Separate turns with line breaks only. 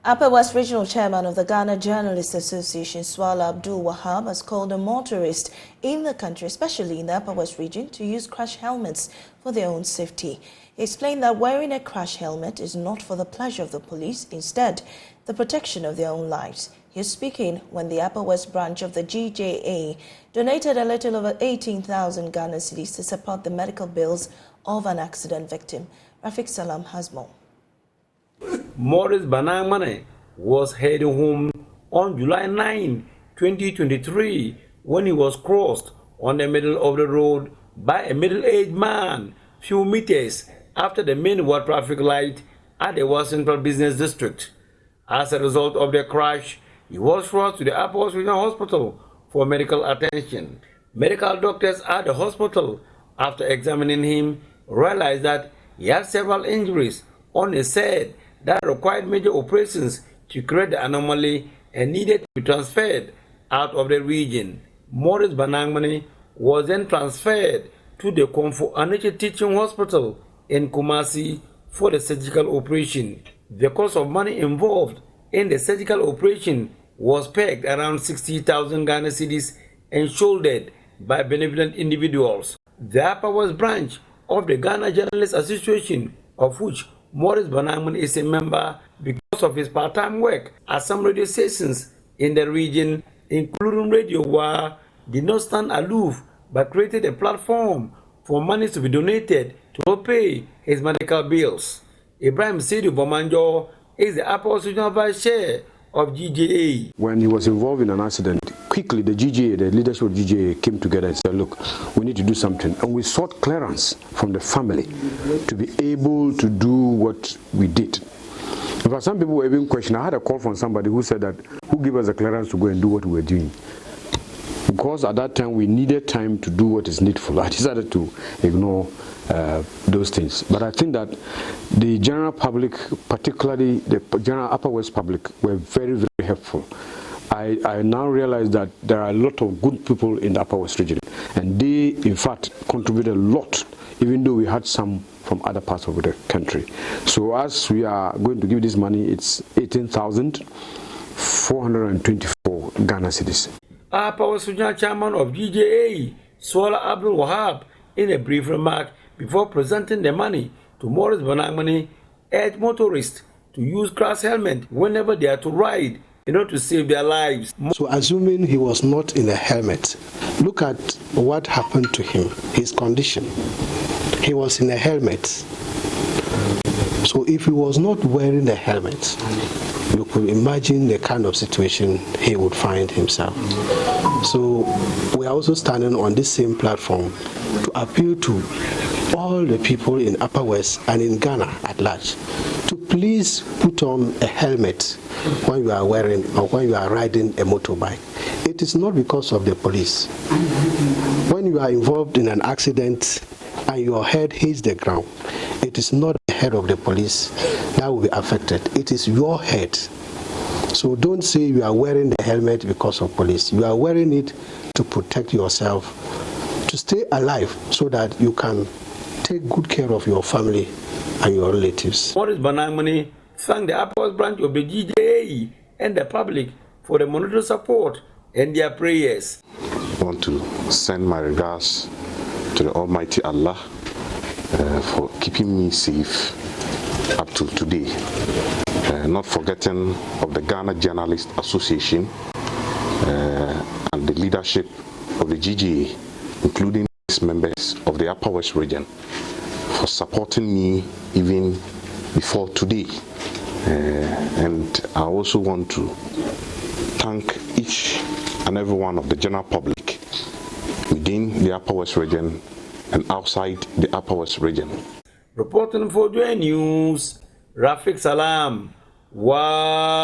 Upper West Regional Chairman of the Ghana Journalists Association, Swala Abdul Wahab, has called on motorists in the country, especially in the Upper West region, to use crash helmets for their own safety. He explained that wearing a crash helmet is not for the pleasure of the police, instead, the protection of their own lives. He was speaking when the Upper West branch of the GJA donated a little over 18,000 Ghana cedis to support the medical bills of an accident victim. Rafik Salam has more.
Morris Banangmane was heading home on July 9, 2023, when he was crossed on the middle of the road by a middle-aged man few meters after the main world traffic light at the West Central Business District. As a result of the crash, he was rushed to the Upper West Regional Hospital for medical attention. Medical doctors at the hospital, after examining him, realized that he had several injuries on his head that required major operations to correct the anomaly and needed to be transferred out of the region. Morris Banangmane was then transferred to the Komfo Aniche Teaching Hospital in Kumasi for the surgical operation. The cost of money involved in the surgical operation was pegged around 60,000 Ghana cedis and shouldered by benevolent individuals. The Upper West branch of the Ghana Journalists Association, of which Morris Banangmane is a member, because of his part-time work at some radio stations in the region, including Radio Wa, did not stand aloof but created a platform for money to be donated to help pay his medical bills. Ibrahim Sidi Bomanjo is the Upper West Regional Vice Chair of GJA.
When he was involved in an accident, quickly the GJA, the leadership of GJA, came together and said, look, we need to do something. And we sought clearance from the family to be able to do what we did. In fact, some people were even questioning. I had a call from somebody who said that, who gave us the clearance to go and do what we were doing? Because at that time we needed time to do what is needful. I decided to ignore those things. But I think that the general public, particularly the general Upper West public, were very, very helpful. I now realize that there are a lot of good people in the Upper West region, and they, in fact, contributed a lot, even though we had some from other parts of the country. So as we are going to give this money, it's 18,424 Ghana cedis.
Upper West Regional Chairman of GJA, Swala Abdul Wahab, in a brief remark before presenting the money to Morris Banangmane, urged motorists to use crash helmet whenever they are to ride in order to save their lives.
So assuming he was not in a helmet, look at what happened to him, his condition. He was in a helmet. So if he was not wearing a helmet, you could imagine the kind of situation he would find himself. So we are also standing on this same platform to appeal to all the people in Upper West and in Ghana at large to please put on a helmet when you are wearing or when you are riding a motorbike. It is not because of the police. When you are involved in an accident and your head hits the ground, it is not the head of the police that will be affected. It is your head. So don't say you are wearing the helmet because of police. You are wearing it to protect yourself, to stay alive so that you can take good care of your family and your relatives.
Morris Banangmane thanked the Upper West branch of the GJA and the public for the monetary support and their prayers.
I want to send my regards to the Almighty Allah for keeping me safe up to today. Not forgetting of the Ghana Journalists Association and the leadership of the GJA, including members of the Upper West region, for supporting me even before today. And I also want to thank each and every one of the general public within the Upper West region and outside the Upper West region.
Reporting for JoyNews, Rafik Salam. Wow.